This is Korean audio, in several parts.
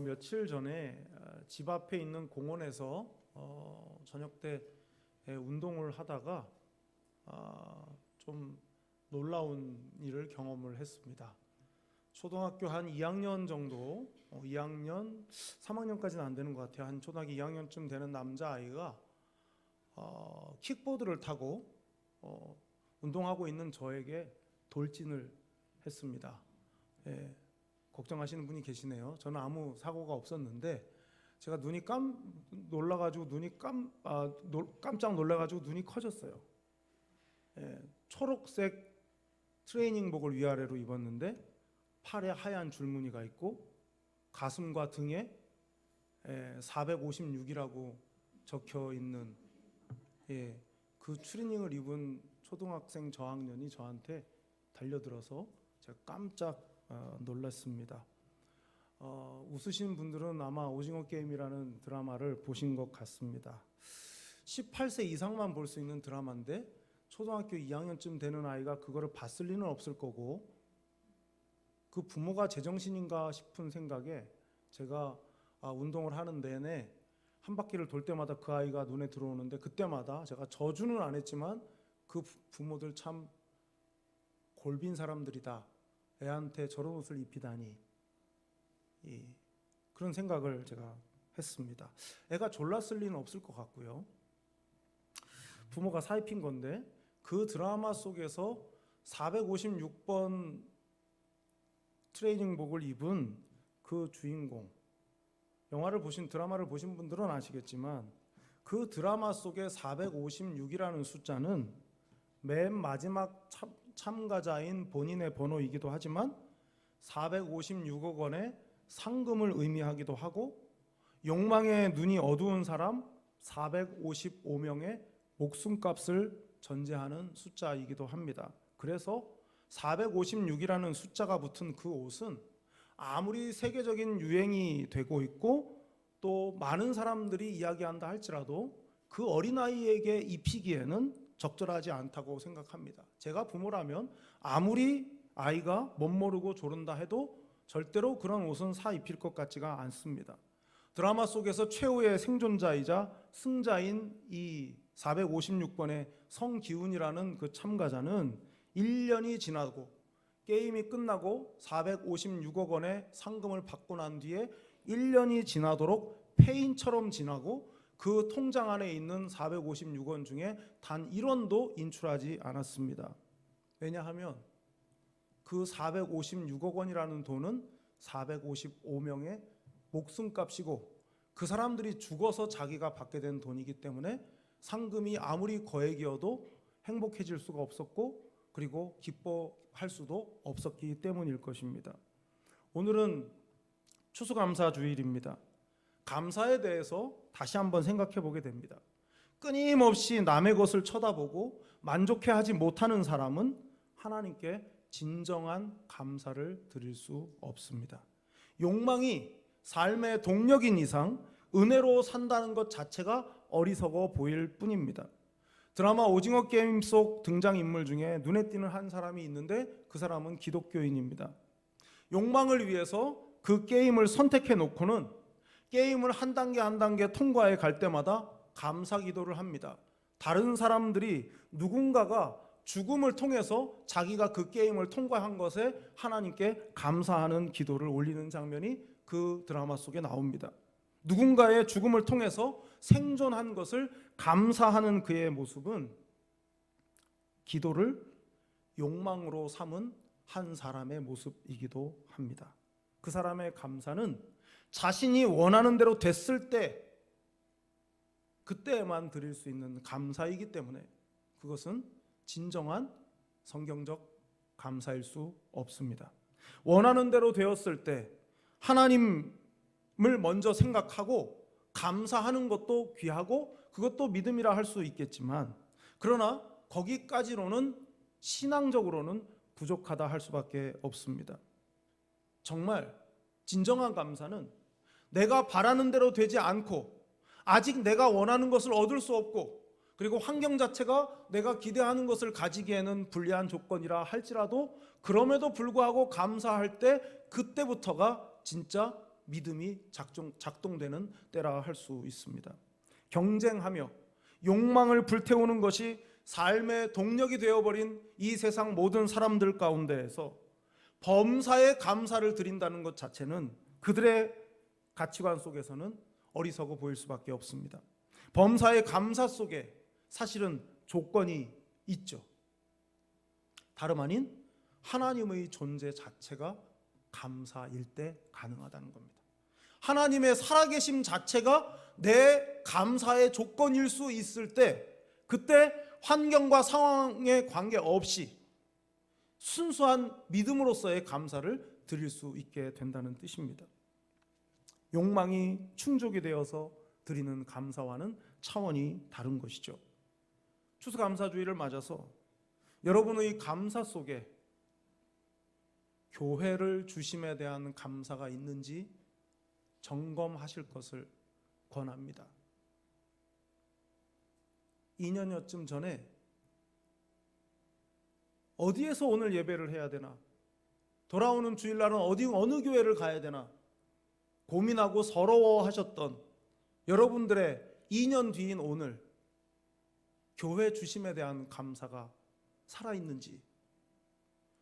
며칠 전에 집 앞에 있는 공원에서 저녁 때 운동을 하다가 좀 놀라운 일을 경험을 했습니다. 초등학교 한 2학년 정도, 2학년, 3학년까지는 안 되는 것 같아요. 한 초등학교 2학년쯤 되는 남자아이가 킥보드를 타고 운동하고 있는 저에게 돌진을 했습니다. 예, 걱정하시는 분이 계시네요. 저는 아무 사고가 없었는데 제가 놀라가지고 깜짝 놀라가지고 눈이 커졌어요. 예, 초록색 트레이닝복을 위아래로 입었는데 팔에 하얀 줄무늬가 있고 가슴과 등에 456이라고 적혀 있는 그 트레이닝을 입은 초등학생 저학년이 저한테 달려들어서 제가 깜짝 놀랐습니다. 웃으신 분들은 아마 오징어 게임이라는 드라마를 보신 것 같습니다. 18세 이상만 볼 수 있는 드라마인데 초등학교 2학년쯤 되는 아이가 그거를 봤을 리는 없을 거고, 그 부모가 제정신인가 싶은 생각에 제가 운동을 하는 내내 한 바퀴를 돌 때마다 그 아이가 눈에 들어오는데, 그때마다 제가 저주는 안 했지만 그 부모들 참 골빈 사람들이다, 애한테 저런 옷을 입히다니, 그런 생각을 제가 했습니다. 애가 졸랐을 리는 없을 것 같고요. 부모가 사입힌 건데 그 드라마 속에서 456번 트레이닝복을 입은 그 주인공, 드라마를 보신 분들은 아시겠지만 그 드라마 속의 456이라는 숫자는 맨 마지막 참가자인 본인의 번호이기도 하지만 456억 원의 상금을 의미하기도 하고, 욕망에 눈이 어두운 사람 455명의 목숨값을 전제하는 숫자이기도 합니다. 그래서 456이라는 숫자가 붙은 그 옷은 아무리 세계적인 유행이 되고 있고 또 많은 사람들이 이야기한다 할지라도 그 어린아이에게 입히기에는 적절하지 않다고 생각합니다. 제가 부모라면 아무리 아이가 멋모르고 조른다 해도 절대로 그런 옷은 사 입힐 것 같지가 않습니다. 드라마 속에서 최후의 생존자이자 승자인 이 456번의 성기훈이라는 그 참가자는 1년이 지나고 게임이 끝나고 456억 원의 상금을 받고 난 뒤에 1년이 지나도록 폐인처럼 지나고 그 통장 안에 있는 456원 중에 단 1원도 인출하지 않았습니다. 왜냐하면 그 456억 원이라는 돈은 455명의 목숨값이고 그 사람들이 죽어서 자기가 받게 된 돈이기 때문에 상금이 아무리 거액이어도 행복해질 수가 없었고, 그리고 기뻐할 수도 없었기 때문일 것입니다. 오늘은 추수감사주일입니다. 감사에 대해서 다시 한번 생각해 보게 됩니다. 끊임없이 남의 것을 쳐다보고 만족해하지 못하는 사람은 하나님께 진정한 감사를 드릴 수 없습니다. 욕망이 삶의 동력인 이상 은혜로 산다는 것 자체가 어리석어 보일 뿐입니다. 드라마 오징어 게임 속 등장인물 중에 눈에 띄는 한 사람이 있는데 그 사람은 기독교인입니다. 욕망을 위해서 그 게임을 선택해 놓고는 게임을 한 단계 한 단계 통과해 갈 때마다 감사 기도를 합니다. 다른 사람들이 누군가가 죽음을 통해서 자기가 그 게임을 통과한 것에 하나님께 감사하는 기도를 올리는 장면이 그 드라마 속에 나옵니다. 누군가의 죽음을 통해서 생존한 것을 감사하는 그의 모습은 기도를 욕망으로 삼은 한 사람의 모습이기도 합니다. 그 사람의 감사는 자신이 원하는 대로 됐을 때 그때만 드릴 수 있는 감사이기 때문에 그것은 진정한 성경적 감사일 수 없습니다. 원하는 대로 되었을 때 하나님을 먼저 생각하고 감사하는 것도 귀하고 그것도 믿음이라 할 수 있겠지만, 그러나 거기까지로는 신앙적으로는 부족하다 할 수밖에 없습니다. 정말 진정한 감사는 내가 바라는 대로 되지 않고 아직 내가 원하는 것을 얻을 수 없고 그리고 환경 자체가 내가 기대하는 것을 가지기에는 불리한 조건이라 할지라도 그럼에도 불구하고 감사할 때 그때부터가 진짜 믿음이 작동되는 때라 할 수 있습니다. 경쟁하며 욕망을 불태우는 것이 삶의 동력이 되어버린 이 세상 모든 사람들 가운데에서 범사에 감사를 드린다는 것 자체는 그들의 가치관 속에서는 어리석어 보일 수밖에 없습니다. 범사의 감사 속에 사실은 조건이 있죠. 다름 아닌 하나님의 존재 자체가 감사일 때 가능하다는 겁니다. 하나님의 살아계심 자체가 내 감사의 조건일 수 있을 때, 그때 환경과 상황에 관계없이 순수한 믿음으로서의 감사를 드릴 수 있게 된다는 뜻입니다. 욕망이 충족이 되어서 드리는 감사와는 차원이 다른 것이죠. 추수감사주의를 맞아서 여러분의 감사 속에 교회를 주심에 대한 감사가 있는지 점검하실 것을 권합니다. 2년여쯤 전에 어디에서 오늘 예배를 해야 되나, 돌아오는 주일날은 어느 교회를 가야 되나 고민하고 서러워하셨던 여러분들의 2년 뒤인 오늘 교회 주심에 대한 감사가 살아있는지,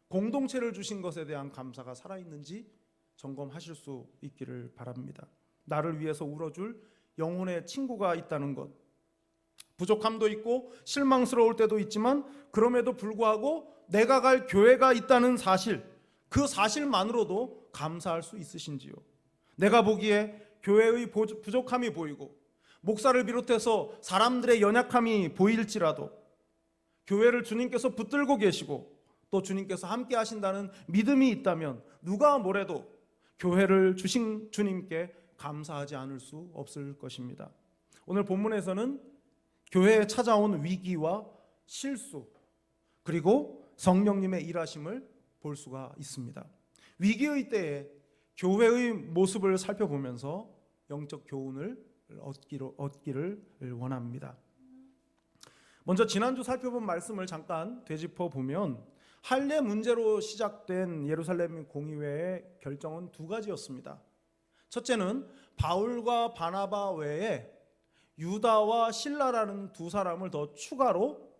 공동체를 주신 것에 대한 감사가 살아있는지 점검하실 수 있기를 바랍니다. 나를 위해서 울어줄 영혼의 친구가 있다는 것, 부족함도 있고 실망스러울 때도 있지만 그럼에도 불구하고 내가 갈 교회가 있다는 사실, 그 사실만으로도 감사할 수 있으신지요? 내가 보기에 교회의 부족함이 보이고 목사를 비롯해서 사람들의 연약함이 보일지라도 교회를 주님께서 붙들고 계시고 또 주님께서 함께 하신다는 믿음이 있다면 누가 뭐래도 교회를 주신 주님께 감사하지 않을 수 없을 것입니다. 오늘 본문에서는 교회에 찾아온 위기와 실수, 그리고 성령님의 일하심을 볼 수가 있습니다. 위기의 때에 교회의 모습을 살펴보면서 영적 교훈을 얻기를 원합니다. 먼저 지난주 살펴본 말씀을 잠깐 되짚어 보면 할례 문제로 시작된 예루살렘 공의회의 결정은 두 가지였습니다. 첫째는 바울과 바나바 외에 유다와 실라라는 두 사람을 더 추가로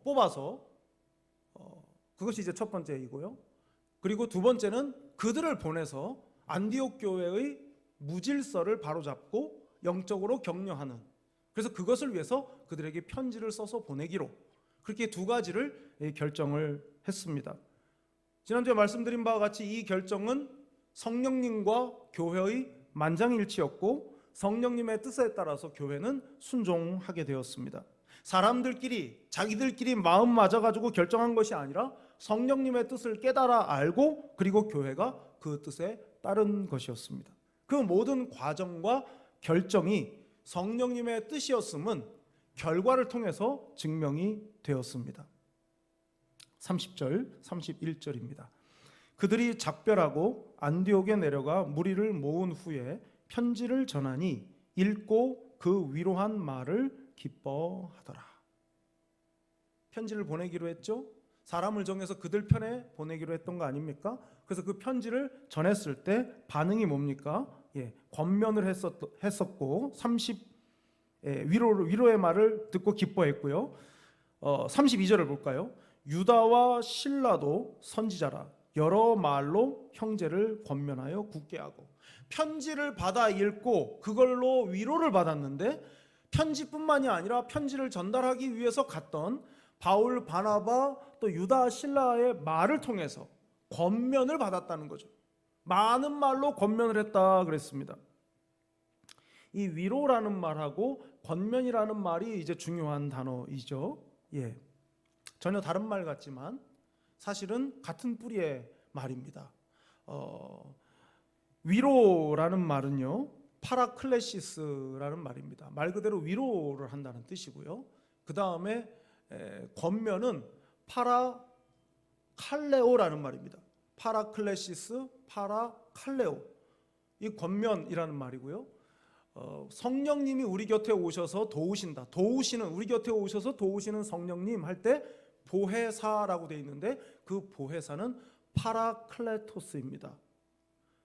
뽑아서 그것이 이제 첫 번째이고요. 그리고 두 번째는 그들을 보내서 안디옥 교회의 무질서를 바로잡고 영적으로 격려하는, 그래서 그것을 위해서 그들에게 편지를 써서 보내기로, 그렇게 두 가지를 결정을 했습니다. 지난주에 말씀드린 바와 같이 이 결정은 성령님과 교회의 만장일치였고 성령님의 뜻에 따라서 교회는 순종하게 되었습니다. 사람들끼리 자기들끼리 마음 맞아가지고 결정한 것이 아니라 성령님의 뜻을 깨달아 알고 그리고 교회가 그 뜻에 따른 것이었습니다. 그 모든 과정과 결정이 성령님의 뜻이었음은 결과를 통해서 증명이 되었습니다. 30절, 31절입니다. 그들이 작별하고 안디옥에 내려가 무리를 모은 후에 편지를 전하니 읽고 그 위로한 말을 기뻐하더라. 편지를 보내기로 했죠. 사람을 정해서 그들 편에 보내기로 했던 거 아닙니까? 그래서 그 편지를 전했을 때 반응이 뭡니까? 권면을 했었고 위로의 말을 듣고 기뻐했고요. 32절을 볼까요? 유다와 실라도 선지자라 여러 말로 형제를 권면하여 굳게 하고, 편지를 받아 읽고 그걸로 위로를 받았는데 편지뿐만이 아니라 편지를 전달하기 위해서 갔던 바울, 바나바 또 유다, 실라의 말을 통해서 권면을 받았다는 거죠. 많은 말로 권면을 했다 그랬습니다. 이 위로라는 말하고 권면이라는 말이 이제 중요한 단어이죠. 전혀 다른 말 같지만 사실은 같은 뿌리의 말입니다. 위로라는 말은요, 파라클레시스라는 말입니다. 말 그대로 위로를 한다는 뜻이고요. 그 다음에 권면은 파라칼레오라는 말입니다. 파라클레시스, 파라칼레오. 이 권면이라는 말이고요. 성령님이 우리 곁에 오셔서 도우신다. 도우시는, 우리 곁에 오셔서 도우시는 성령님 할 때 보혜사라고 되어 있는데 그 보혜사는 파라클레토스입니다.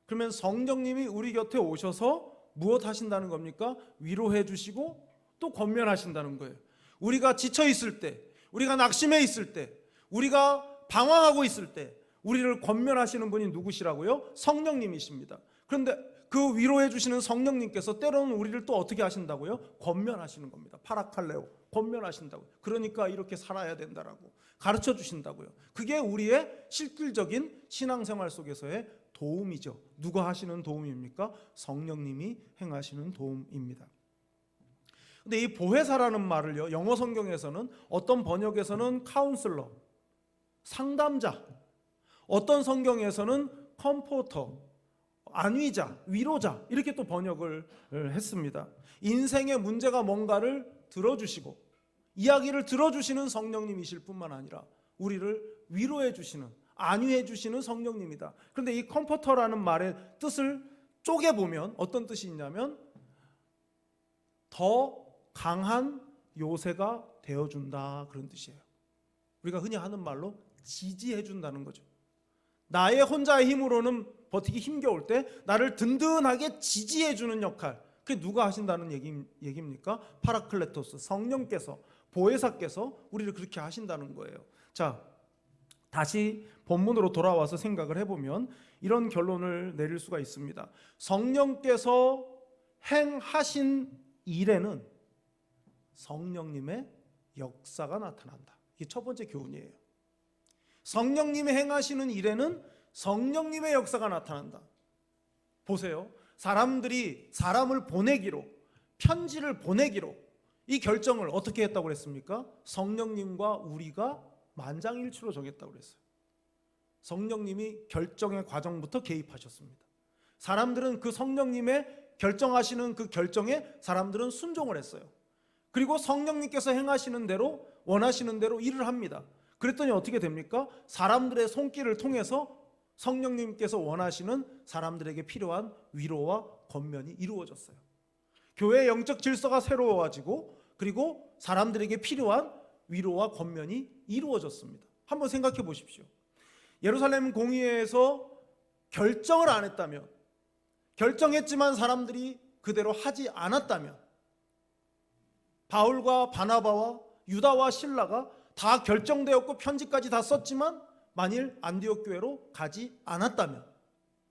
그러면 성령님이 우리 곁에 오셔서 무엇 하신다는 겁니까? 위로해 주시고 또 권면하신다는 거예요. 우리가 지쳐 있을 때, 우리가 낙심해 있을 때, 우리가 방황하고 있을 때 우리를 권면하시는 분이 누구시라고요? 성령님이십니다. 그런데 그 위로해 주시는 성령님께서 때로는 우리를 또 어떻게 하신다고요? 권면하시는 겁니다. 파라칼레오, 권면하신다고요. 그러니까 이렇게 살아야 된다라고 가르쳐 주신다고요. 그게 우리의 실질적인 신앙생활 속에서의 도움이죠. 누가 하시는 도움입니까? 성령님이 행하시는 도움입니다. 근데 이 보혜사라는 말을요, 영어 성경에서는 어떤 번역에서는 카운슬러, 상담자, 어떤 성경에서는 컴포터, 안위자, 위로자 이렇게 또 번역을 했습니다. 인생의 문제가 뭔가를 들어주시고 이야기를 들어주시는 성령님이실 뿐만 아니라 우리를 위로해 주시는, 안위해 주시는 성령님이다. 그런데 이 컴포터라는 말의 뜻을 쪼개보면 어떤 뜻이 있냐면 더 강한 요새가 되어준다, 그런 뜻이에요. 우리가 흔히 하는 말로 지지해 준다는 거죠. 나의 혼자의 힘으로는 버티기 힘겨울 때 나를 든든하게 지지해 주는 역할, 그게 누가 하신다는 얘기입니까? 파라클레토스, 성령께서, 보혜사께서 우리를 그렇게 하신다는 거예요. 자, 다시 본문으로 돌아와서 생각을 해보면 이런 결론을 내릴 수가 있습니다. 성령께서 행하신 일에는 성령님의 역사가 나타난다. 이게 첫 번째 교훈이에요. 성령님이 행하시는 일에는 성령님의 역사가 나타난다. 보세요. 사람들이 사람을 보내기로, 편지를 보내기로 이 결정을 어떻게 했다고 그랬습니까? 성령님과 우리가 만장일치로 정했다고 그랬어요. 성령님이 결정의 과정부터 개입하셨습니다. 사람들은 그 성령님의 결정하시는 그 결정에 사람들은 순종을 했어요. 그리고 성령님께서 행하시는 대로, 원하시는 대로 일을 합니다. 그랬더니 어떻게 됩니까? 사람들의 손길을 통해서 성령님께서 원하시는 사람들에게 필요한 위로와 권면이 이루어졌어요. 교회의 영적 질서가 새로워지고 그리고 사람들에게 필요한 위로와 권면이 이루어졌습니다. 한번 생각해 보십시오. 예루살렘 공의회에서 결정을 안 했다면, 결정했지만 사람들이 그대로 하지 않았다면, 바울과 바나바와 유다와 실라가 다 결정되었고 편지까지 다 썼지만 만일 안디옥 교회로 가지 않았다면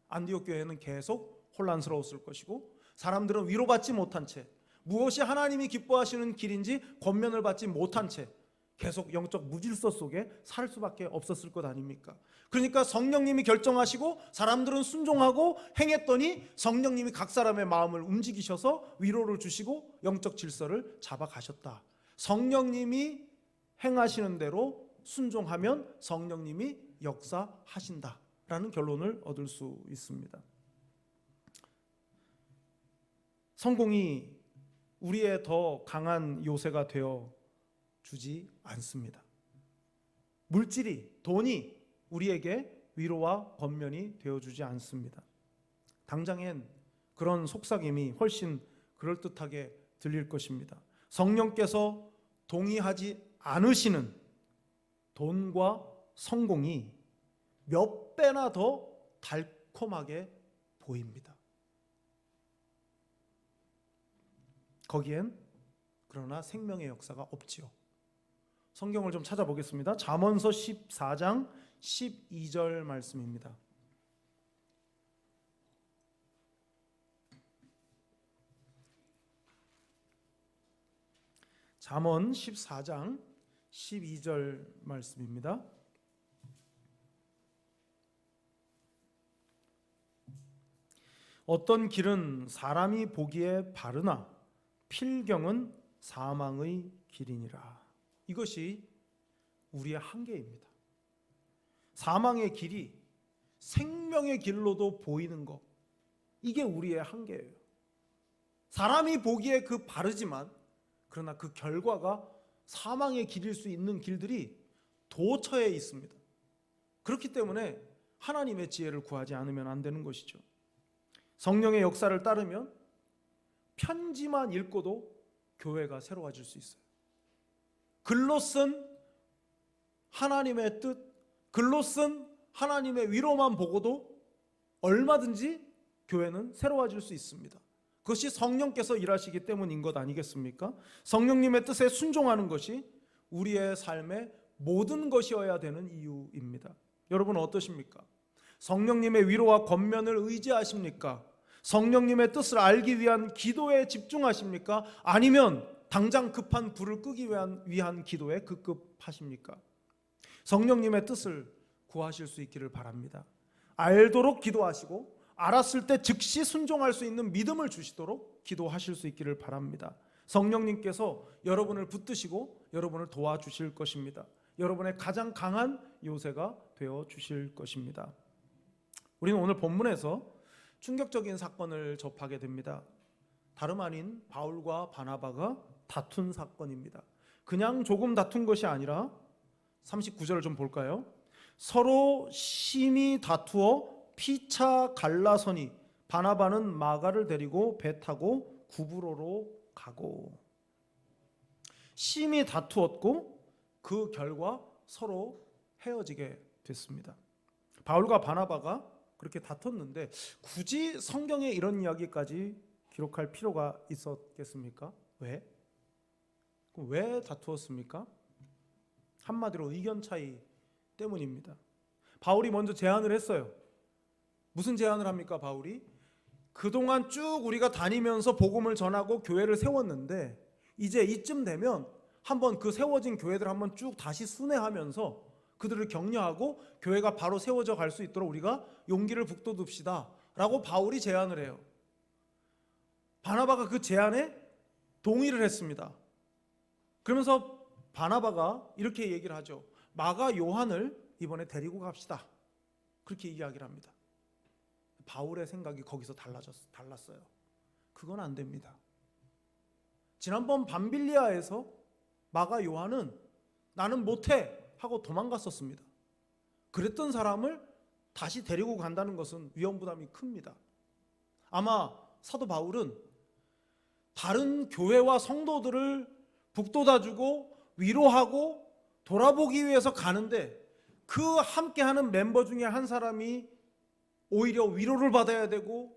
안디옥 교회는 계속 혼란스러웠을 것이고 사람들은 위로받지 못한 채, 무엇이 하나님이 기뻐하시는 길인지 권면을 받지 못한 채 계속 영적 무질서 속에 살 수밖에 없었을 것 아닙니까? 그러니까 성령님이 결정하시고 사람들은 순종하고 행했더니 성령님이 각 사람의 마음을 움직이셔서 위로를 주시고 영적 질서를 잡아가셨다. 성령님이 행하시는 대로 순종하면 성령님이 역사하신다라는 결론을 얻을 수 있습니다. 성공이 우리의 더 강한 요새가 되어 주지 않습니다. 물질이, 돈이 우리에게 위로와 권면이 되어주지 않습니다. 당장엔 그런 속삭임이 훨씬 그럴듯하게 들릴 것입니다. 성령께서 동의하지 않으시는 돈과 성공이 몇 배나 더 달콤하게 보입니다. 거기엔 그러나 생명의 역사가 없지요. 성경을 좀 찾아보겠습니다. 잠언서 14장 12절 말씀입니다. 잠언 14장 12절 말씀입니다. 어떤 길은 사람이 보기에 바르나 필경은 사망의 길이니라. 이것이 우리의 한계입니다. 사망의 길이 생명의 길로도 보이는 것, 이게 우리의 한계예요. 사람이 보기에 그 바르지만 그러나 그 결과가 사망의 길일 수 있는 길들이 도처에 있습니다. 그렇기 때문에 하나님의 지혜를 구하지 않으면 안 되는 것이죠. 성령의 역사를 따르면 편지만 읽고도 교회가 새로워질 수 있어요. 글로 쓴 하나님의 뜻, 글로 쓴 하나님의 위로만 보고도 얼마든지 교회는 새로워질 수 있습니다. 그것이 성령께서 일하시기 때문인 것 아니겠습니까? 성령님의 뜻에 순종하는 것이 우리의 삶의 모든 것이어야 되는 이유입니다. 여러분 어떠십니까? 성령님의 위로와 권면을 의지하십니까? 성령님의 뜻을 알기 위한 기도에 집중하십니까? 아니면 당장 급한 불을 끄기 위한 기도에 급급하십니까? 성령님의 뜻을 구하실 수 있기를 바랍니다. 알도록 기도하시고 알았을 때 즉시 순종할 수 있는 믿음을 주시도록 기도하실 수 있기를 바랍니다. 성령님께서 여러분을 붙드시고 여러분을 도와주실 것입니다. 여러분의 가장 강한 요새가 되어 주실 것입니다. 우리는 오늘 본문에서 충격적인 사건을 접하게 됩니다. 다름 아닌 바울과 바나바가 다툰 사건입니다. 그냥 조금 다툰 것이 아니라 39절을 좀 볼까요? 서로 심히 다투어 피차 갈라서니 바나바는 마가를 데리고 배 타고 구브로로 가고. 심히 다투었고 그 결과 서로 헤어지게 됐습니다. 바울과 바나바가 그렇게 다퉜는데 굳이 성경에 이런 이야기까지 기록할 필요가 있었겠습니까? 왜 다투었습니까? 한마디로 의견 차이 때문입니다. 바울이 먼저 제안을 했어요. 무슨 제안을 합니까? 바울이 그동안 쭉 우리가 다니면서 복음을 전하고 교회를 세웠는데 이제 이쯤 되면 한번 그 세워진 교회들 한번 쭉 다시 순회하면서 그들을 격려하고 교회가 바로 세워져 갈 수 있도록 우리가 용기를 북돋읍시다 라고 바울이 제안을 해요. 바나바가 그 제안에 동의를 했습니다. 그러면서 바나바가 이렇게 얘기를 하죠. 마가 요한을 이번에 데리고 갑시다. 그렇게 이야기를 합니다. 바울의 생각이 거기서 달랐어요. 그건 안 됩니다. 지난번 밤빌리아에서 마가 요한은 나는 못해 하고 도망갔었습니다. 그랬던 사람을 다시 데리고 간다는 것은 위험 부담이 큽니다. 아마 사도 바울은 다른 교회와 성도들을 북돋아주고 위로하고 돌아보기 위해서 가는데 그 함께하는 멤버 중에 한 사람이 오히려 위로를 받아야 되고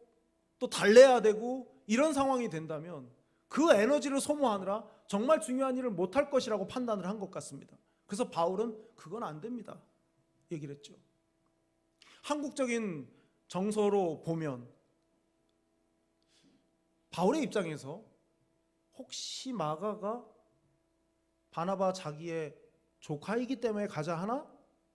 또 달래야 되고 이런 상황이 된다면 그 에너지를 소모하느라 정말 중요한 일을 못할 것이라고 판단을 한 것 같습니다. 그래서 바울은 그건 안 됩니다 얘기를 했죠. 한국적인 정서로 보면 바울의 입장에서 혹시 마가가 바나바 자기의 조카이기 때문에 가자 하나?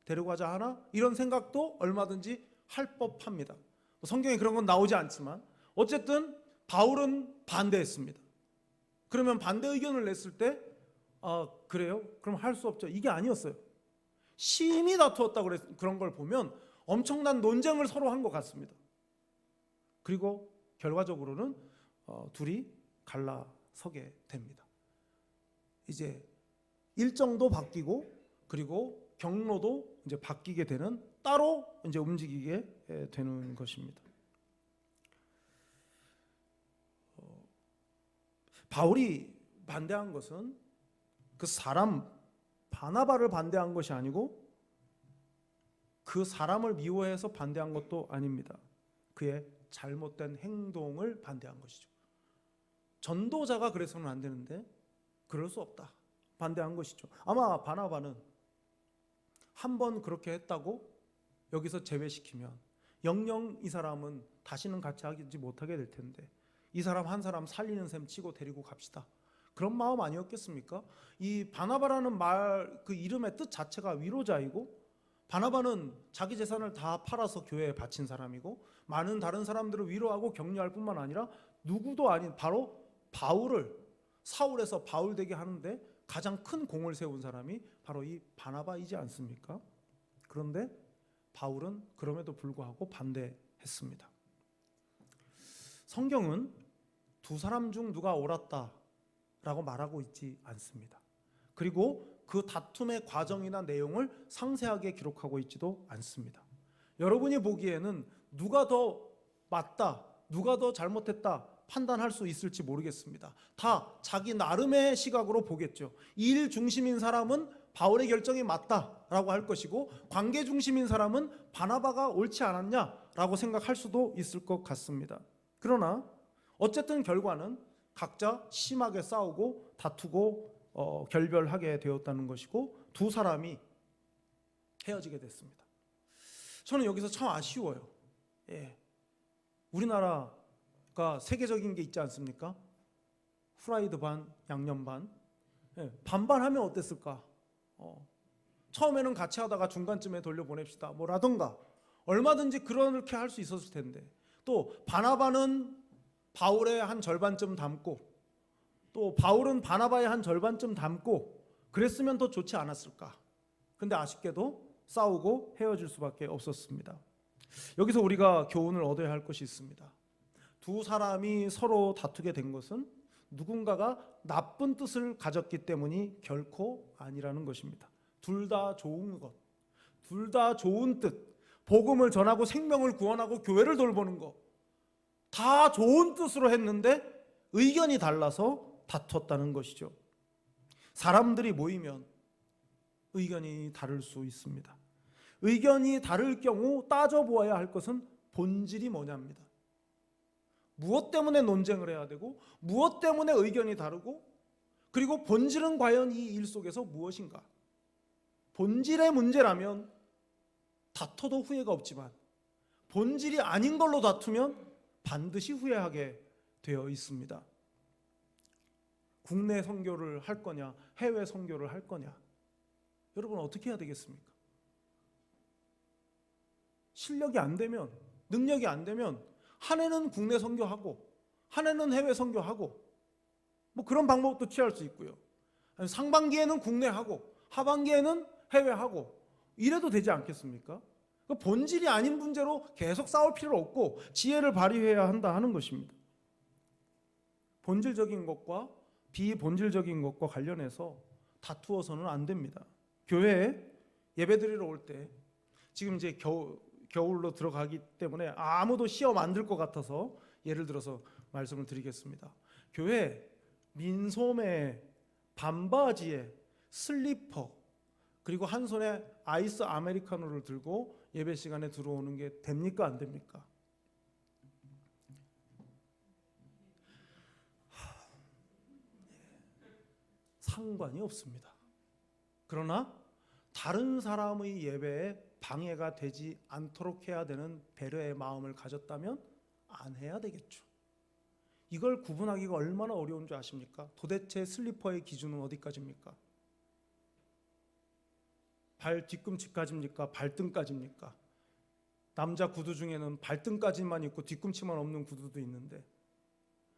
데려가자 하나? 이런 생각도 얼마든지 할 법합니다. 성경에 그런 건 나오지 않지만 어쨌든 바울은 반대했습니다. 그러면 반대 의견을 냈을 때 그래요? 그럼 할 수 없죠. 이게 아니었어요. 심히 다투었다고 그런 걸 보면 엄청난 논쟁을 서로 한 것 같습니다. 그리고 결과적으로는 둘이 갈라서게 됩니다. 이제 일정도 바뀌고 그리고 경로도 이제 바뀌게 되는 따로 이제 움직이게 되는 것입니다. 바울이 반대한 것은 그 사람 바나바를 반대한 것이 아니고 그 사람을 미워해서 반대한 것도 아닙니다. 그의 잘못된 행동을 반대한 것이죠. 전도자가 그래서는 안 되는데 그럴 수 없다. 반대한 것이죠. 아마 바나바는 한번 그렇게 했다고 여기서 제외시키면 영영 이 사람은 다시는 같이 하지 못하게 될 텐데 이 사람 한 사람 살리는 셈 치고 데리고 갑시다. 그런 마음 아니었겠습니까? 이 바나바라는 말 그 이름의 뜻 자체가 위로자이고 바나바는 자기 재산을 다 팔아서 교회에 바친 사람이고 많은 다른 사람들을 위로하고 격려할 뿐만 아니라 누구도 아닌 바로 바울을 사울에서 바울 되게 하는데 가장 큰 공을 세운 사람이 바로 이 바나바이지 않습니까? 그런데 바울은 그럼에도 불구하고 반대했습니다. 성경은 두 사람 중 누가 옳았다라고 말하고 있지 않습니다. 그리고 그 다툼의 과정이나 내용을 상세하게 기록하고 있지도 않습니다. 여러분이 보기에는 누가 더 맞다, 누가 더 잘못했다 판단할 수 있을지 모르겠습니다. 다 자기 나름의 시각으로 보겠죠. 일 중심인 사람은 바울의 결정이 맞다라고 할 것이고, 관계 중심인 사람은 바나바가 옳지 않았냐라고 생각할 수도 있을 것 같습니다. 그러나 어쨌든 결과는 각자 심하게 싸우고 다투고 결별하게 되었다는 것이고, 두 사람이 헤어지게 됐습니다. 저는 여기서 참 아쉬워요. 우리나라가 세계적인 게 있지 않습니까? 프라이드 반, 양념 반. 반반하면 어땠을까? 처음에는 같이 하다가 중간쯤에 돌려보냅시다 뭐라던가, 얼마든지 그렇게 할 수 있었을 텐데, 또 바나바는 바울의 한 절반쯤 담고, 또 바울은 바나바의 한 절반쯤 담고 그랬으면 더 좋지 않았을까? 근데 아쉽게도 싸우고 헤어질 수밖에 없었습니다. 여기서 우리가 교훈을 얻어야 할 것이 있습니다. 두 사람이 서로 다투게 된 것은 누군가가 나쁜 뜻을 가졌기 때문이 결코 아니라는 것입니다. 둘 다 좋은 것, 둘 다 좋은 뜻, 복음을 전하고 생명을 구원하고 교회를 돌보는 것, 다 좋은 뜻으로 했는데 의견이 달라서 다퉜다는 것이죠. 사람들이 모이면 의견이 다를 수 있습니다. 의견이 다를 경우 따져보아야 할 것은 본질이 뭐냐입니다. 무엇 때문에 논쟁을 해야 되고, 무엇 때문에 의견이 다르고, 그리고 본질은 과연 이 일 속에서 무엇인가? 본질의 문제라면 다퉈도 후회가 없지만, 본질이 아닌 걸로 다투면 반드시 후회하게 되어 있습니다. 국내 선교를 할 거냐, 해외 선교를 할 거냐, 여러분 어떻게 해야 되겠습니까? 실력이 안 되면, 능력이 안 되면 한 해는 국내 선교하고 한 해는 해외 선교하고, 뭐 그런 방법도 취할 수 있고요. 상반기에는 국내 하고 하반기에는 해외 하고 이래도 되지 않겠습니까? 본질이 아닌 문제로 계속 싸울 필요 없고 지혜를 발휘해야 한다 하는 것입니다. 본질적인 것과 비본질적인 것과 관련해서 다투어서는 안 됩니다. 교회에 예배드리러 올 때, 지금 이제 겨울로 들어가기 때문에 아무도 시험 안 들 것 같아서 예를 들어서 말씀을 드리겠습니다. 교회 민소매, 반바지에 슬리퍼, 그리고 한 손에 아이스 아메리카노를 들고 예배 시간에 들어오는 게 됩니까, 안 됩니까? 상관이 없습니다. 그러나 다른 사람의 예배에 방해가 되지 않도록 해야 되는 배려의 마음을 가졌다면 안 해야 되겠죠. 이걸 구분하기가 얼마나 어려운 줄 아십니까? 도대체 슬리퍼의 기준은 어디까지입니까? 발 뒤꿈치까지입니까? 발등까지입니까? 남자 구두 중에는 발등까지만 있고 뒤꿈치만 없는 구두도 있는데,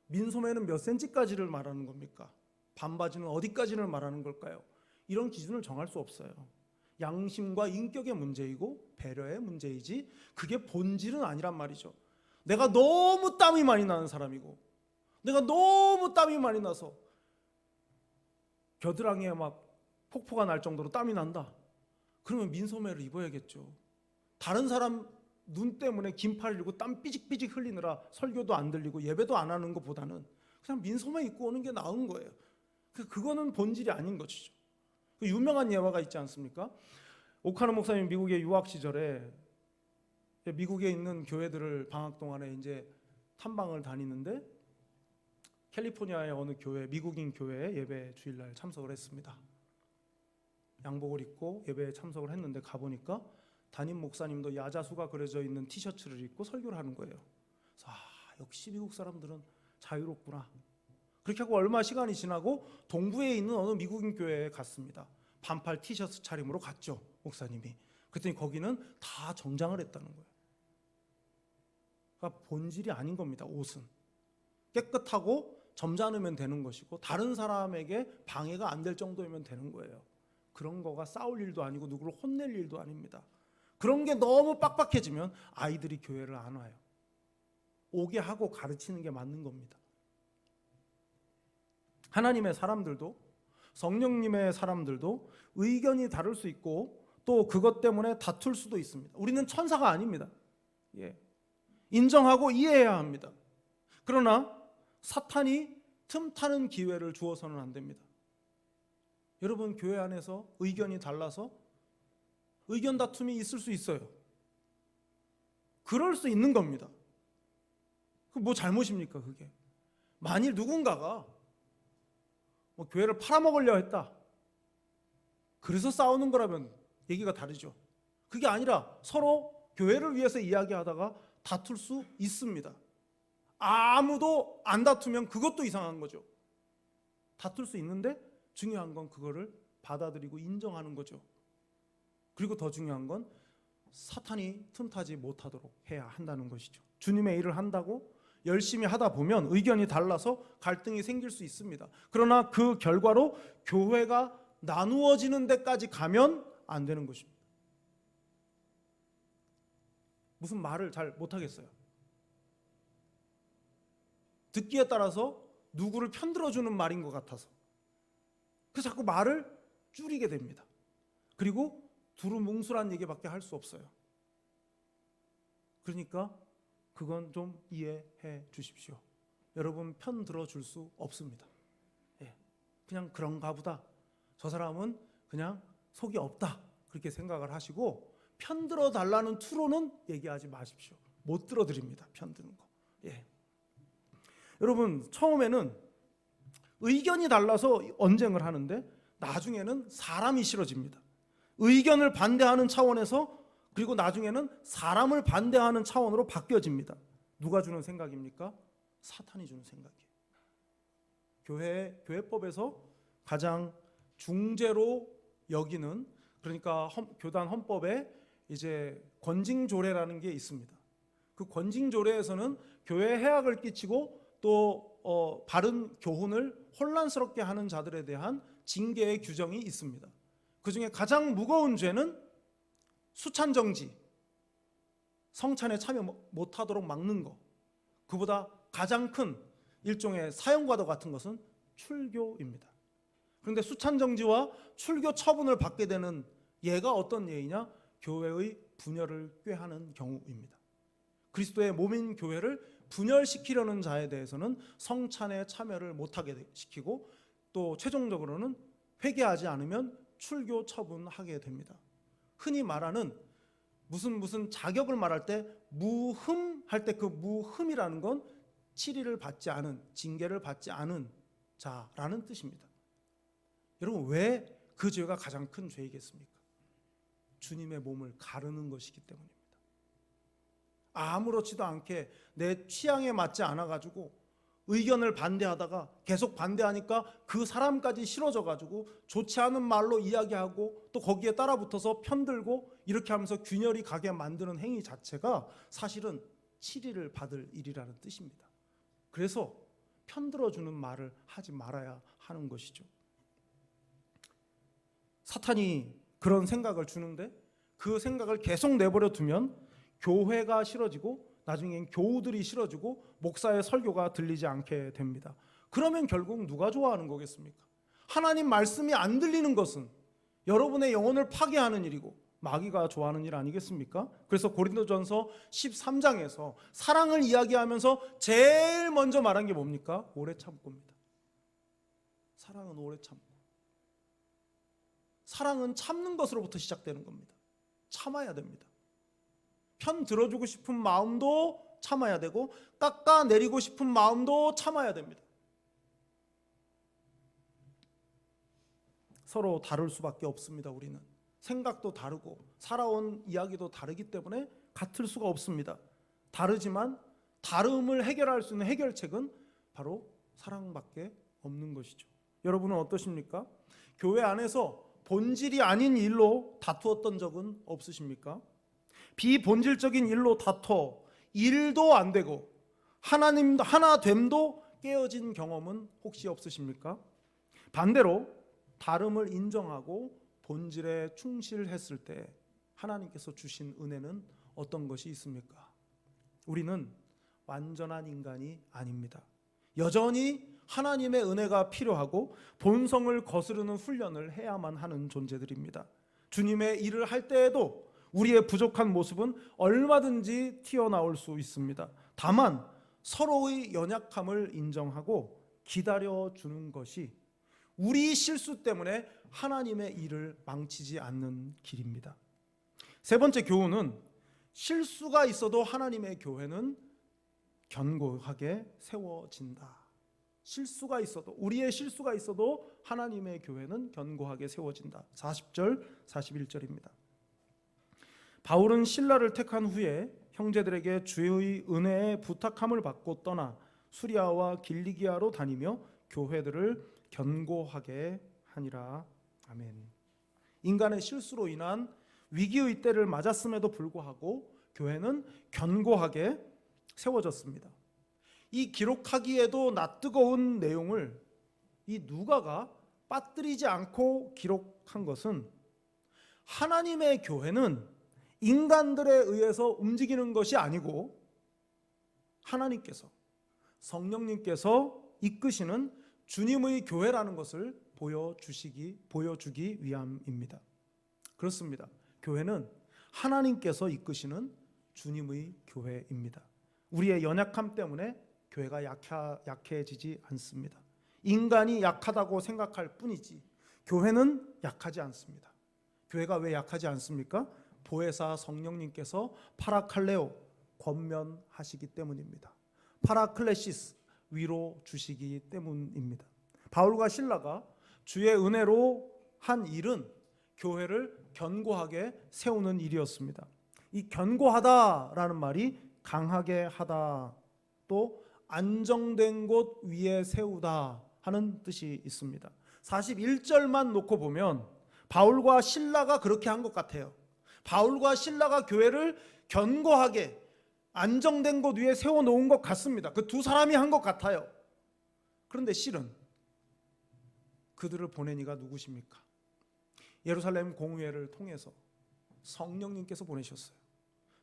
민소매는 몇 센치까지를 말하는 겁니까? 반바지는 어디까지를 말하는 걸까요? 이런 기준을 정할 수 없어요. 양심과 인격의 문제이고 배려의 문제이지 그게 본질은 아니란 말이죠. 내가 너무 땀이 많이 나는 사람이고, 내가 너무 땀이 많이 나서 겨드랑이에 막 폭포가 날 정도로 땀이 난다. 그러면 민소매를 입어야겠죠. 다른 사람 눈 때문에 긴팔 입고 땀 삐직삐직 흘리느라 설교도 안 들리고 예배도 안 하는 것보다는 그냥 민소매 입고 오는 게 나은 거예요. 그거는 본질이 아닌 것이죠. 그 유명한 예화가 있지 않습니까? 오카노 목사님 미국의 유학 시절에 미국에 있는 교회들을 방학 동안에 이제 탐방을 다니는데, 캘리포니아의 어느 교회, 미국인 교회에 예배 주일날 참석을 했습니다. 양복을 입고 예배에 참석을 했는데 가보니까 담임 목사님도 야자수가 그려져 있는 티셔츠를 입고 설교를 하는 거예요. 그래서 역시 미국 사람들은 자유롭구나. 그렇게 하고 얼마 시간이 지나고 동부에 있는 어느 미국인 교회에 갔습니다. 반팔 티셔츠 차림으로 갔죠, 목사님이. 그랬더니 거기는 다 정장을 했다는 거예요. 그러니까 본질이 아닌 겁니다. 옷은 깨끗하고 점잖으면 되는 것이고, 다른 사람에게 방해가 안 될 정도면 되는 거예요. 그런 거가 싸울 일도 아니고 누구를 혼낼 일도 아닙니다. 그런 게 너무 빡빡해지면 아이들이 교회를 안 와요. 오게 하고 가르치는 게 맞는 겁니다. 하나님의 사람들도, 성령님의 사람들도 의견이 다를 수 있고 또 그것 때문에 다툴 수도 있습니다. 우리는 천사가 아닙니다. 인정하고 이해해야 합니다. 그러나 사탄이 틈타는 기회를 주어서는 안 됩니다. 여러분, 교회 안에서 의견이 달라서 의견 다툼이 있을 수 있어요. 그럴 수 있는 겁니다. 그 뭐 잘못입니까 그게? 만일 누군가가 뭐 교회를 팔아먹으려 했다, 그래서 싸우는 거라면 얘기가 다르죠. 그게 아니라 서로 교회를 위해서 이야기하다가 다툴 수 있습니다. 아무도 안 다투면 그것도 이상한 거죠. 다툴 수 있는데 중요한 건 그거를 받아들이고 인정하는 거죠. 그리고 더 중요한 건 사탄이 틈타지 못하도록 해야 한다는 것이죠. 주님의 일을 한다고 열심히 하다 보면 의견이 달라서 갈등이 생길 수 있습니다. 그러나 그 결과로 교회가 나누어지는 데까지 가면 안 되는 것입니다. 무슨 말을 잘 못하겠어요. 듣기에 따라서 누구를 편들어주는 말인 것 같아서 그래서 자꾸 말을 줄이게 됩니다. 그리고 두루뭉술한 얘기밖에 할 수 없어요. 그러니까 그건 좀 이해해 주십시오. 여러분, 편 들어줄 수 없습니다. 그냥 그런가 보다, 저 사람은 그냥 속이 없다, 그렇게 생각을 하시고 편 들어달라는 투로는 얘기하지 마십시오. 못 들어드립니다, 편 드는 거. 여러분, 처음에는 의견이 달라서 언쟁을 하는데 나중에는 사람이 싫어집니다. 의견을 반대하는 차원에서, 그리고 나중에는 사람을 반대하는 차원으로 바뀌어집니다. 누가 주는 생각입니까? 사탄이 주는 생각이에요. 교회법에서 가장 중죄로 여기는, 그러니까 교단 헌법에 이제 권징조례라는 게 있습니다. 그 권징조례에서는 교회에 해악을 끼치고 또 바른 교훈을 혼란스럽게 하는 자들에 대한 징계의 규정이 있습니다. 그 중에 가장 무거운 죄는 수찬정지, 성찬에 참여 못하도록 막는 거, 그보다 가장 큰 일종의 사형과도 같은 것은 출교입니다. 그런데 수찬정지와 출교 처분을 받게 되는 예가 어떤 예이냐? 교회의 분열을 꾀하는 경우입니다. 그리스도의 몸인 교회를 분열시키려는 자에 대해서는 성찬에 참여를 못하게 시키고 또 최종적으로는 회개하지 않으면 출교 처분하게 됩니다. 흔히 말하는 무슨 자격을 말할 때 무흠 할 때 그 무흠이라는 건 치리를 받지 않은, 징계를 받지 않은 자라는 뜻입니다. 여러분, 왜 그 죄가 가장 큰 죄이겠습니까? 주님의 몸을 가르는 것이기 때문입니다. 아무렇지도 않게 내 취향에 맞지 않아가지고 의견을 반대하다가 계속 반대하니까 그 사람까지 싫어져가지고 좋지 않은 말로 이야기하고 또 거기에 따라붙어서 편들고 이렇게 하면서 균열이 가게 만드는 행위 자체가 사실은 치리를 받을 일이라는 뜻입니다. 그래서 편들어주는 말을 하지 말아야 하는 것이죠. 사탄이 그런 생각을 주는데 그 생각을 계속 내버려 두면 교회가 싫어지고 나중엔 교우들이 싫어지고 목사의 설교가 들리지 않게 됩니다. 그러면 결국 누가 좋아하는 거겠습니까? 하나님 말씀이 안 들리는 것은 여러분의 영혼을 파괴하는 일이고 마귀가 좋아하는 일 아니겠습니까? 그래서 고린도전서 13장에서 사랑을 이야기하면서 제일 먼저 말한 게 뭡니까? 오래 참고입니다. 사랑은 오래 참고. 사랑은 참는 것으로부터 시작되는 겁니다. 참아야 됩니다. 편 들어주고 싶은 마음도 참아야 되고 깎아내리고 싶은 마음도 참아야 됩니다. 서로 다를 수밖에 없습니다. 우리는 생각도 다르고 살아온 이야기도 다르기 때문에 같을 수가 없습니다. 다르지만 다름을 해결할 수 있는 해결책은 바로 사랑밖에 없는 것이죠. 여러분은 어떠십니까? 교회 안에서 본질이 아닌 일로 다투었던 적은 없으십니까? 비본질적인 일로 다퉈 일도 안 되고 하나님 하나됨도 깨어진 경험은 혹시 없으십니까? 반대로 다름을 인정하고 본질에 충실했을 때 하나님께서 주신 은혜는 어떤 것이 있습니까? 우리는 완전한 인간이 아닙니다. 여전히 하나님의 은혜가 필요하고 본성을 거스르는 훈련을 해야만 하는 존재들입니다. 주님의 일을 할 때에도 우리의 부족한 모습은 얼마든지 튀어나올 수 있습니다. 다만 서로의 연약함을 인정하고 기다려주는 것이 우리 실수 때문에 하나님의 일을 망치지 않는 길입니다. 세 번째 교훈은 실수가 있어도 하나님의 교회는 견고하게 세워진다. 실수가 있어도, 우리의 실수가 있어도 하나님의 교회는 견고하게 세워진다. 40절 41절입니다. 바울은 신라를 택한 후에 형제들에게 주의 은혜의 부탁함을 받고 떠나 수리아와 길리기아로 다니며 교회들을 견고하게 하니라. 아멘. 인간의 실수로 인한 위기의 때를 맞았음에도 불구하고 교회는 견고하게 세워졌습니다. 이 기록하기에도 낯뜨거운 내용을 이 누가가 빠뜨리지 않고 기록한 것은 하나님의 교회는 인간들에 의해서 움직이는 것이 아니고 하나님께서, 성령님께서 이끄시는 주님의 교회라는 것을 보여주기 위함입니다. 그렇습니다. 교회는 하나님께서 이끄시는 주님의 교회입니다. 우리의 연약함 때문에 교회가 약해지지 않습니다. 인간이 약하다고 생각할 뿐이지 교회는 약하지 않습니다. 교회가 왜 약하지 않습니까? 보혜사 성령님께서 파라칼레오, 권면하시기 때문입니다. 파라클레시스, 위로 주시기 때문입니다. 바울과 실라가 주의 은혜로 한 일은 교회를 견고하게 세우는 일이었습니다. 이 견고하다라는 말이 강하게 하다, 또 안정된 곳 위에 세우다 하는 뜻이 있습니다. 41절만 놓고 보면 바울과 실라가 그렇게 한 것 같아요. 바울과 신라가 교회를 견고하게 안정된 곳 위에 세워놓은 것 같습니다. 그 두 사람이 한 것 같아요. 그런데 실은 그들을 보낸 이가 누구십니까? 예루살렘 공회를 통해서 성령님께서 보내셨어요.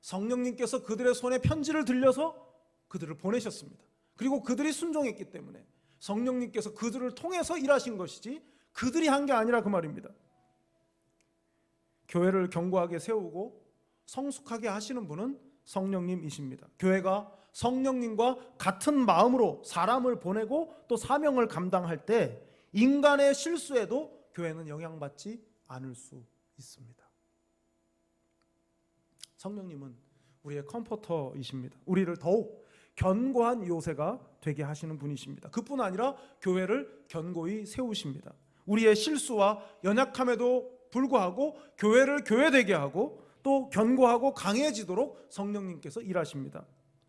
성령님께서 그들의 손에 편지를 들려서 그들을 보내셨습니다. 그리고 그들이 순종했기 때문에 성령님께서 그들을 통해서 일하신 것이지 그들이 한 게 아니라 그 말입니다. 교회를 견고하게 세우고 성숙하게 하시는 분은 성령님이십니다. 교회가 성령님과 같은 마음으로 사람을 보내고 또 사명을 감당할 때 인간의 실수에도 교회는 영향받지 않을 수 있습니다. 성령님은 우리의 컴포터이십니다. 우리를 더욱 견고한 요새가 되게 하시는 분이십니다. 그뿐 아니라 교회를 견고히 세우십니다. 우리의 실수와 연약함에도 불구하고 교회를 교회되게 하고 또 견고하고 강해지도록 성령님께서 일하십니다.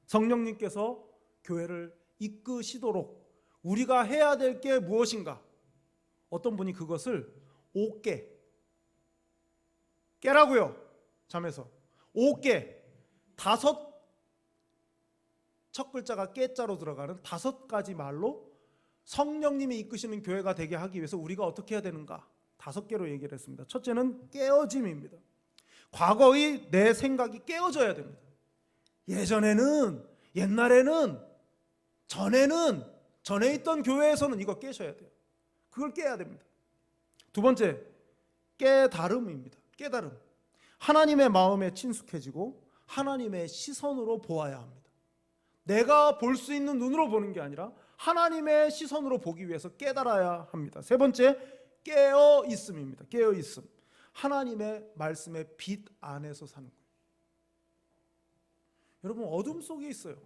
성령님께서 교회를 이끄시도록 우리가 해야 될 게 무엇인가? 어떤 분이 그것을 5개 깨라고요. 잠에서 5개, 5 첫 글자가 깨자로 들어가는 5가지 말로 성령님이 이끄시는 교회가 되게 하기 위해서 우리가 어떻게 해야 되는가? 5개로 얘기를 했습니다. 첫째는 깨어짐입니다. 과거의 내 생각이 깨어져야 됩니다. 예전에는, 옛날에는, 전에 있던 교회에서는 이거 깨셔야 돼요. 그걸 깨야 됩니다. 두 번째, 깨달음입니다. 깨달음. 하나님의 마음에 친숙해지고 하나님의 시선으로 보아야 합니다. 내가 볼 수 있는 눈으로 보는 게 아니라 하나님의 시선으로 보기 위해서 깨달아야 합니다. 세 번째, 깨어 있음입니다. 깨어 있음. 하나님의 말씀의 빛 안에서 사는 거예요. 여러분, 어둠 속에 있어요.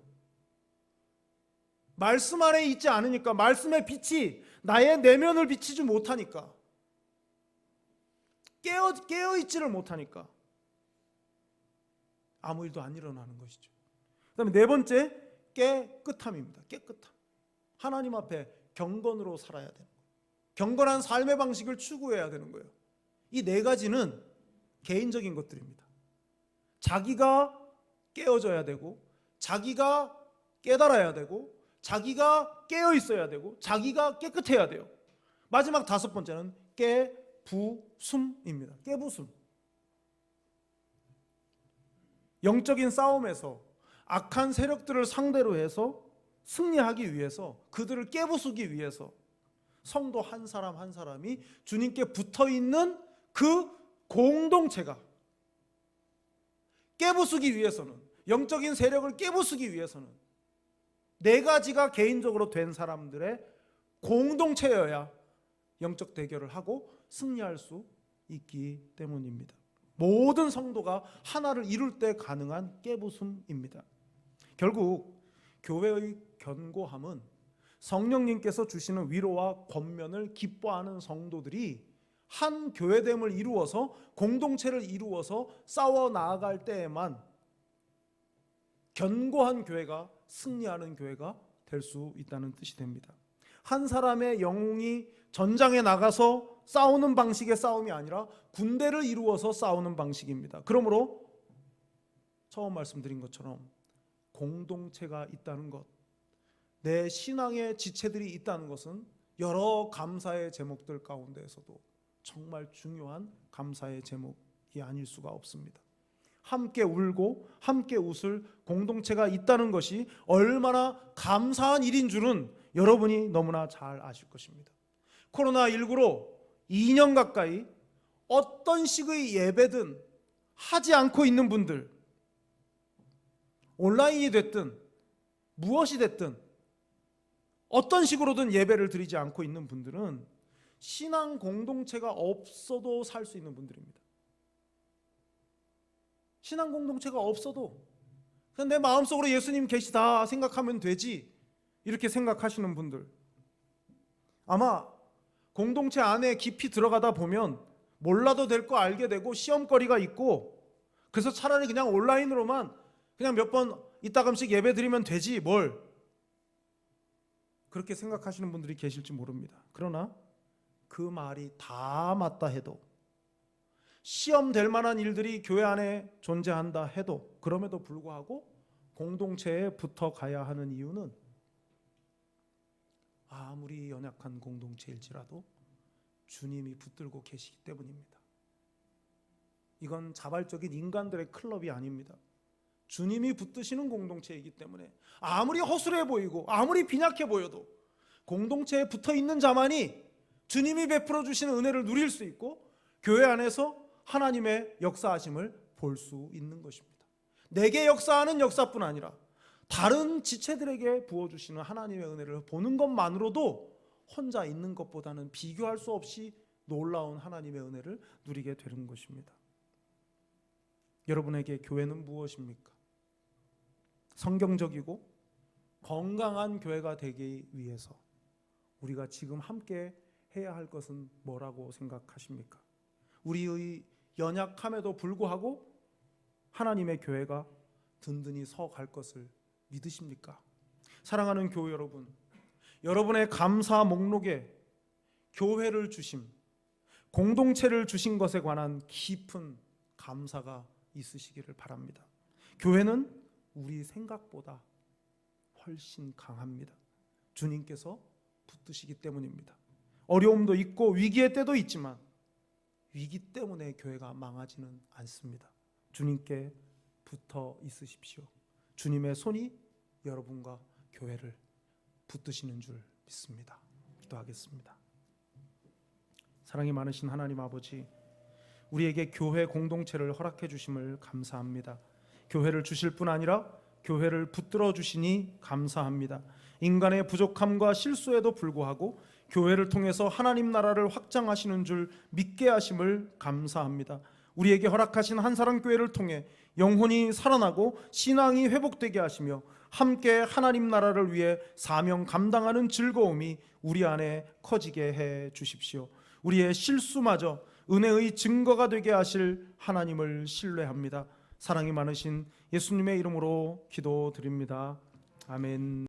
말씀 안에 있지 않으니까, 말씀의 빛이 나의 내면을 비치지 못하니까, 깨어 있지를 못하니까 아무 일도 안 일어나는 것이죠. 그다음에 네 번째, 깨끗함입니다. 깨끗함. 하나님 앞에 경건으로 살아야 되는 거예요. 경건한 삶의 방식을 추구해야 되는 거예요. 이 네 가지는 개인적인 것들입니다. 자기가 깨어져야 되고, 자기가 깨달아야 되고, 자기가 깨어 있어야 되고, 자기가 깨끗해야 돼요. 마지막 5번째는 깨부숨입니다. 깨부숨. 영적인 싸움에서 악한 세력들을 상대로 해서 승리하기 위해서, 그들을 깨부수기 위해서 성도 한 사람 한 사람이 주님께 붙어있는 그 공동체가 깨부수기 위해서는, 영적인 세력을 깨부수기 위해서는 네 가지가 개인적으로 된 사람들의 공동체여야 영적 대결을 하고 승리할 수 있기 때문입니다. 모든 성도가 하나를 이룰 때 가능한 깨부숨입니다. 결국 교회의 견고함은 성령님께서 주시는 위로와 권면을 기뻐하는 성도들이 한 교회됨을 이루어서 공동체를 이루어서 싸워 나아갈 때에만 견고한 교회가 승리하는 교회가 될 수 있다는 뜻이 됩니다. 한 사람의 영웅이 전장에 나가서 싸우는 방식의 싸움이 아니라 군대를 이루어서 싸우는 방식입니다. 그러므로 처음 말씀드린 것처럼 공동체가 있다는 것, 내 신앙의 지체들이 있다는 것은 여러 감사의 제목들 가운데에서도 정말 중요한 감사의 제목이 아닐 수가 없습니다. 함께 울고 함께 웃을 공동체가 있다는 것이 얼마나 감사한 일인 줄은 여러분이 너무나 잘 아실 것입니다. 코로나19로 2년 가까이 어떤 식의 예배든 하지 않고 있는 분들, 온라인이 됐든 무엇이 됐든 어떤 식으로든 예배를 드리지 않고 있는 분들은 신앙 공동체가 없어도 살 수 있는 분들입니다. 신앙 공동체가 없어도 그냥 내 마음속으로 예수님 계시다 생각하면 되지 이렇게 생각하시는 분들, 아마 공동체 안에 깊이 들어가다 보면 몰라도 될 거 알게 되고 시험거리가 있고, 그래서 차라리 그냥 온라인으로만 그냥 몇 번 이따금씩 예배 드리면 되지 뭘, 그렇게 생각하시는 분들이 계실지 모릅니다. 그러나 그 말이 다 맞다 해도, 시험 될 만한 일들이 교회 안에 존재한다 해도, 그럼에도 불구하고 공동체에 붙어 가야 하는 이유는 아무리 연약한 공동체일지라도 주님이 붙들고 계시기 때문입니다. 이건 자발적인 인간들의 클럽이 아닙니다. 주님이 붙드시는 공동체이기 때문에 아무리 허술해 보이고 아무리 빈약해 보여도 공동체에 붙어 있는 자만이 주님이 베풀어 주시는 은혜를 누릴 수 있고 교회 안에서 하나님의 역사하심을 볼 수 있는 것입니다. 내게 역사하는 역사뿐 아니라 다른 지체들에게 부어주시는 하나님의 은혜를 보는 것만으로도 혼자 있는 것보다는 비교할 수 없이 놀라운 하나님의 은혜를 누리게 되는 것입니다. 여러분에게 교회는 무엇입니까? 성경적이고 건강한 교회가 되기 위해서 우리가 지금 함께 해야 할 것은 뭐라고 생각하십니까? 우리의 연약함에도 불구하고 하나님의 교회가 든든히 서 갈 것을 믿으십니까? 사랑하는 교회 여러분, 여러분의 감사 목록에 교회를 주심, 공동체를 주신 것에 관한 깊은 감사가 있으시기를 바랍니다. 교회는 우리 생각보다 훨씬 강합니다. 주님께서 붙드시기 때문입니다. 어려움도 있고 위기의 때도 있지만 위기 때문에 교회가 망하지는 않습니다. 주님께 붙어 있으십시오. 주님의 손이 여러분과 교회를 붙드시는 줄 믿습니다. 기도하겠습니다. 사랑이 많으신 하나님 아버지, 우리에게 교회 공동체를 허락해 주심을 감사합니다. 교회를 주실 뿐 아니라 교회를 붙들어 주시니 감사합니다. 인간의 부족함과 실수에도 불구하고 교회를 통해서 하나님 나라를 확장하시는 줄 믿게 하심을 감사합니다. 우리에게 허락하신 한사랑교회를 통해 영혼이 살아나고 신앙이 회복되게 하시며 함께 하나님 나라를 위해 사명 감당하는 즐거움이 우리 안에 커지게 해 주십시오. 우리의 실수마저 은혜의 증거가 되게 하실 하나님을 신뢰합니다. 사랑이 많으신 예수님의 이름으로 기도드립니다. 아멘.